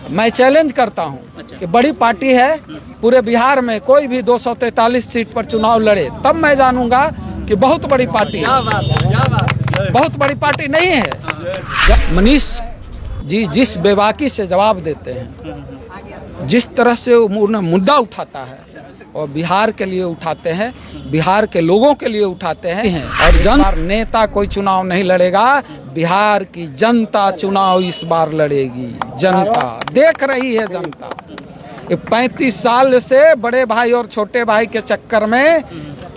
मैं चैलेंज करता हूं कि बड़ी पार्टी है, पूरे बिहार में कोई भी 243 सीट पर चुनाव लड़े, तब मैं जानूंगा कि बहुत बड़ी पार्टी है। बहुत बड़ी पार्टी नहीं है। मनीष जी जिस बेबाकी से जवाब देते हैं, जिस तरह से उन्हें मुद्दा उठाता है और बिहार के लिए उठाते हैं, बिहार के लोगों के लिए उठाते हैं। और जन नेता कोई चुनाव नहीं लड़ेगा, बिहार की जनता चुनाव इस बार लड़ेगी। जनता देख रही है, जनता 35 साल से बड़े भाई और छोटे भाई के चक्कर में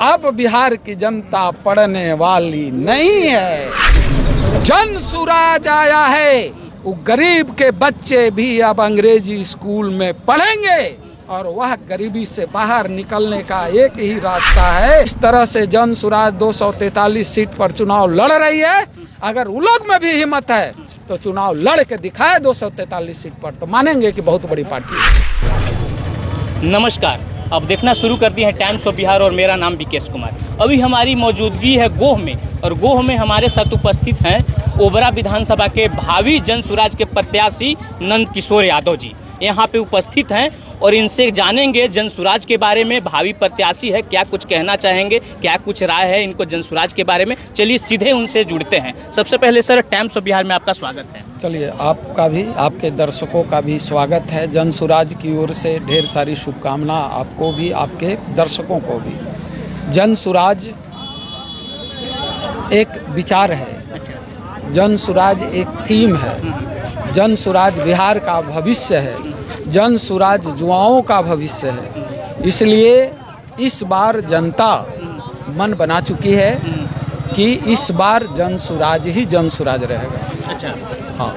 अब बिहार की जनता पढ़ने वाली नहीं है। जन सुराज आया है, वो गरीब के बच्चे भी अब अंग्रेजी स्कूल में पढ़ेंगे और वह गरीबी से बाहर निकलने का एक ही रास्ता है। इस तरह से जन सुराज 243 सीट पर चुनाव लड़ रही है। अगर उन लोग में भी हिम्मत है तो चुनाव लड़ के दिखाए 243 सीट पर, तो मानेंगे कि बहुत बड़ी पार्टी है। नमस्कार, अब देखना शुरू कर दिए हैं टाइम्स ऑफ बिहार और मेरा नाम विकेश कुमार। अभी हमारी मौजूदगी है गोह में, और गोह में हमारे साथ उपस्थित हैं ओबरा विधानसभा के भावी जन सुराज के प्रत्याशी नंद किशोर यादव जी यहाँ पे उपस्थित हैं और इनसे जानेंगे जन सुराज के बारे में। भावी प्रत्याशी है, क्या कुछ कहना चाहेंगे, क्या कुछ राय है इनको जन सुराज के बारे में। चलिए सीधे उनसे जुड़ते हैं। सबसे पहले सर, टाइम्स ऑफ बिहार में आपका स्वागत है। चलिए, आपका भी, आपके दर्शकों का भी स्वागत है। जन सुराज की ओर से ढेर सारी शुभकामना आपको भी, आपके दर्शकों को भी। जन सुराज एक विचार है, जन सुराज एक थीम है, जन सुराज बिहार का भविष्य है, जन सुराज युवाओं का भविष्य है। इसलिए इस बार जनता मन बना चुकी है कि इस बार जन सुराज ही जन सुराज रहेगा। अच्छा, हाँ,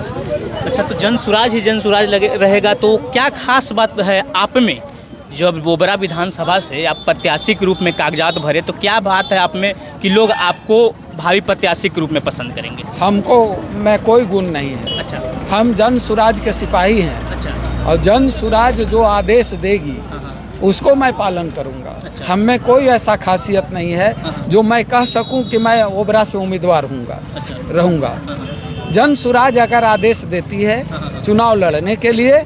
अच्छा, तो जन सुराज ही जन सुराज रहेगा, तो क्या खास बात है आप में? जब ओबरा विधानसभा से आप प्रत्याशी के रूप में कागजात भरे, तो क्या बात है आप में कि लोग आपको भावी प्रत्याशी के रूप में पसंद करेंगे? हमको में कोई गुण नहीं है। अच्छा, हम जन सुराज के सिपाही हैं। अच्छा, और जन सुराज जो आदेश देगी उसको मैं पालन करूंगा। अच्छा, हम में कोई ऐसा खासियत नहीं है जो मैं कह सकूं कि मैं ओबरा से उम्मीदवार रहूंगा। जन सुराज अगर आदेश देती है चुनाव लड़ने के लिए,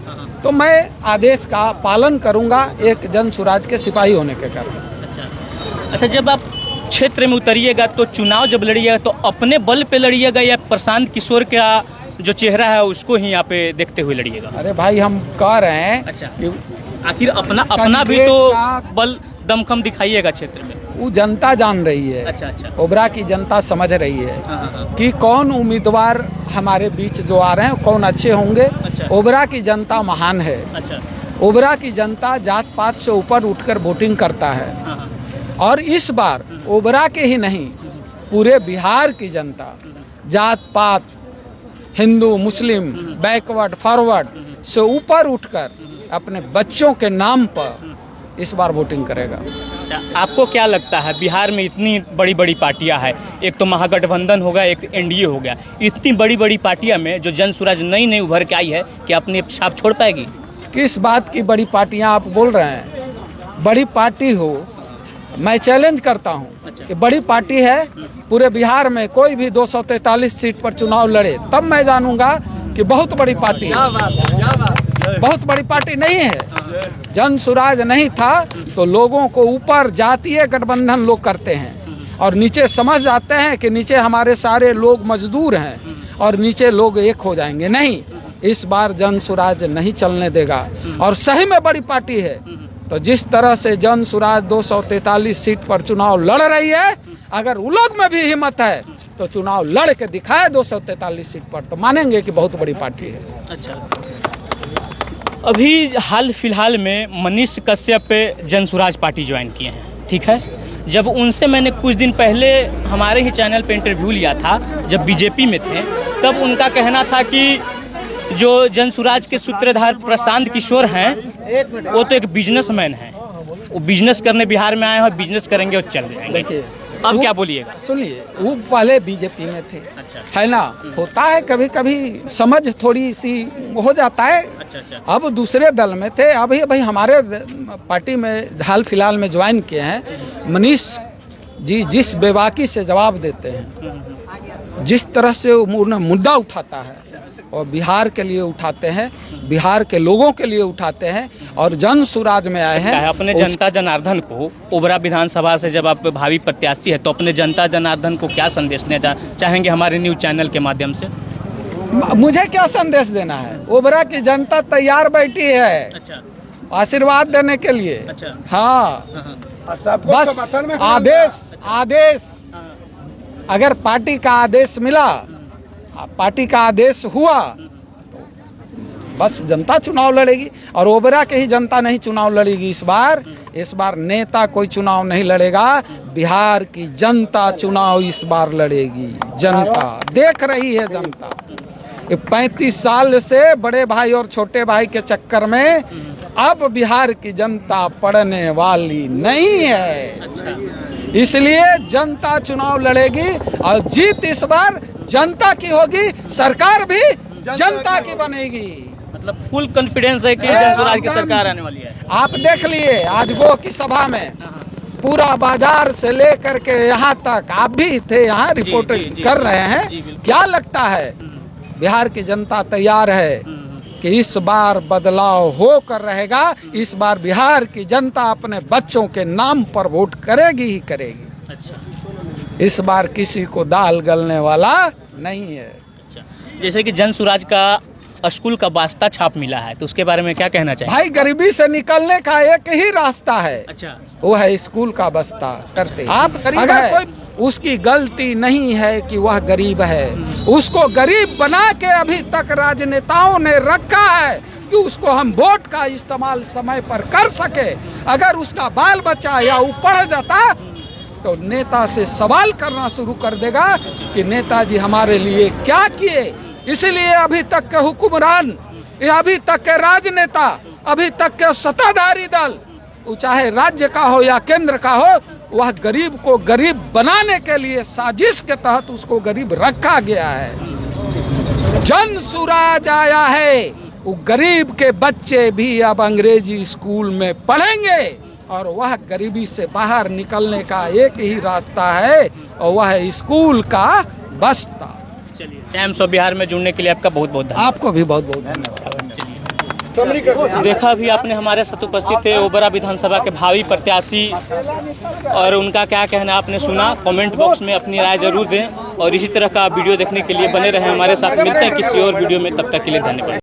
तो मैं आदेश का पालन करूंगा, एक जन सुराज के सिपाही होने के कारण। अच्छा, जब आप क्षेत्र में उतरिएगा तो चुनाव जब लड़िएगा तो अपने बल पे लड़िएगा या प्रशांत किशोर का जो चेहरा है उसको ही यहाँ पे देखते हुए लड़िएगा? अरे भाई, हम कह रहे हैं अच्छा, कि आखिर अपना भी तो बल दमखम दिखाइएगा क्षेत्र में। वो जनता जान रही है। अच्छा, अच्छा, ओबरा की जनता समझ रही है कि कौन उम्मीदवार हमारे बीच जो आ रहे हैं कौन अच्छे होंगे। अच्छा, ओबरा की जनता महान है। अच्छा, ओबरा की जनता जात पात से ऊपर उठकर वोटिंग करता है। और इस बार ओबरा के ही नहीं, पूरे बिहार की जनता जात पात, हिंदू मुस्लिम, बैकवर्ड फॉरवर्ड से ऊपर उठकर अपने बच्चों के नाम पर इस बार वोटिंग करेगा। अच्छा, आपको क्या लगता है बिहार में इतनी बड़ी बड़ी पार्टियां हैं, एक तो महागठबंधन हो गया, एक एनडीए हो गया, इतनी बड़ी बड़ी पार्टियां में जो जन सुराज नई उभर के आई है, क्या अपनी छाप छोड़ पाएगी? किस बात की बड़ी पार्टियां आप बोल रहे हैं? बड़ी पार्टी हो, मैं चैलेंज करता हूं कि बड़ी पार्टी है, पूरे बिहार में कोई भी 243 सीट पर चुनाव लड़े, तब मैं जानूंगा कि बहुत बड़ी पार्टी है। बहुत बड़ी पार्टी नहीं है। जन सुराज नहीं था तो लोगों को ऊपर जातीय गठबंधन लोग करते हैं और नीचे समझ जाते हैं कि नीचे हमारे सारे लोग मजदूर हैं और नीचे लोग एक हो जाएंगे। नहीं, इस बार जन सुराज नहीं चलने देगा और सही में बड़ी पार्टी है। तो जिस तरह से जन सुराज 243 सीट पर चुनाव लड़ रही है, अगर उन लोग में भी हिम्मत है तो चुनाव लड़ के दिखाए 243 सीट पर, तो मानेंगे कि बहुत बड़ी पार्टी है। अच्छा, अभी हाल फिलहाल में मनीष कश्यप पे जन सुराज पार्टी ज्वाइन किए हैं, ठीक है। जब उनसे मैंने कुछ दिन पहले हमारे ही चैनल पे इंटरव्यू लिया था, जब बीजेपी में थे, तब उनका कहना था कि जो जन सुराज के सूत्रधार प्रशांत किशोर हैं, वो तो एक बिजनेसमैन हैं, वो बिजनेस करने बिहार में आए हैं, बिजनेस करेंगे और चल जाएंगे। अब क्या बोलिएगा? सुनिए, वो पहले बीजेपी में थे। अच्छा, है ना, होता है कभी कभी समझ थोड़ी सी हो जाता है। अच्छा, अब दूसरे दल में थे, अभी हमारे पार्टी में हाल फिलहाल में ज्वाइन किए हैं। मनीष जी जिस बेबाकी से जवाब देते हैं, जिस तरह से उन्हें मुद्दा उठाता है और बिहार के लिए उठाते हैं, बिहार के लोगों के लिए उठाते हैं और जन सुराज में आए हैं। अपने जनता जनार्दन को ओबरा विधानसभा से जब आप भावी प्रत्याशी है तो अपने जनता जनार्दन को क्या संदेश देना चाहेंगे हमारे न्यूज़ चैनल के माध्यम से? मुझे क्या संदेश देना है? ओबरा की जनता तैयार बैठी है। अच्छा, आशीर्वाद देने के लिए। अच्छा, हाँ, बस आदेश अगर पार्टी का आदेश मिला, पार्टी का आदेश हुआ, तो बस जनता चुनाव लड़ेगी। और ओबरा के ही जनता नहीं चुनाव लड़ेगी इस बार नेता कोई चुनाव नहीं लड़ेगा, बिहार की जनता चुनाव इस बार लड़ेगी। जनता देख रही है, जनता 35 साल से बड़े भाई और छोटे भाई के चक्कर में अब बिहार की जनता पड़ने वाली नहीं है। इसलिए जनता चुनाव लड़ेगी और जीत इस बार जनता की होगी, सरकार भी जनता की बनेगी। मतलब फुल कॉन्फिडेंस है कि जनसुराज की सरकार आने वाली है। आप देख लिए आज गो की सभा में पूरा बाजार से लेकर के यहाँ तक आप भी थे, यहाँ रिपोर्टिंग कर रहे हैं। क्या लगता है बिहार की जनता तैयार है कि इस बार बदलाव होकर रहेगा? इस बार बिहार की जनता अपने बच्चों के नाम पर वोट करेगी ही करेगी। अच्छा, इस बार किसी को दाल गलने वाला नहीं है। अच्छा, जैसे कि जनसुराज का स्कूल का वास्ता छाप मिला है तो उसके बारे में क्या कहना चाहिए? भाई गरीबी से निकलने का एक ही रास्ता है। अच्छा, वो है स्कूल का बस्ता करते। आप अगर कोई उसकी गलती नहीं है कि वह गरीब है, उसको गरीब बना के अभी तक राजनेताओं ने रखा है कि उसको हम वोट का इस्तेमाल समय पर कर सके। अगर उसका बाल बच्चा या वो पढ़ जाता तो नेता से सवाल करना शुरू कर देगा कि नेताजी हमारे लिए क्या किए। इसलिए अभी तक के हुक्मरान, अभी तक के राजनेता, अभी तक के सत्ताधारी दल, वो चाहे राज्य का हो या केंद्र का हो, वह गरीब को गरीब बनाने के लिए साजिश के तहत उसको गरीब रखा गया है। जन सुराज आया है, वो गरीब के बच्चे भी अब अंग्रेजी स्कूल में पढ़ेंगे और वह गरीबी से बाहर निकलने का एक ही रास्ता है और वह है स्कूल का बस्ता। चलिए, टाइम्स ऑफ बिहार में जुड़ने के लिए आपका बहुत बहुत धन्यवाद। आपको भी बहुत बहुत धन्यवाद। देखा भी आपने, हमारे साथ उपस्थित थे ओबरा विधानसभा के भावी प्रत्याशी और उनका क्या कहना आपने सुना। कमेंट बॉक्स में अपनी राय जरूर दें और इसी तरह का वीडियो देखने के लिए बने रहें हमारे साथ। मिलते हैं किसी और वीडियो में, तब तक के लिए धन्यवाद।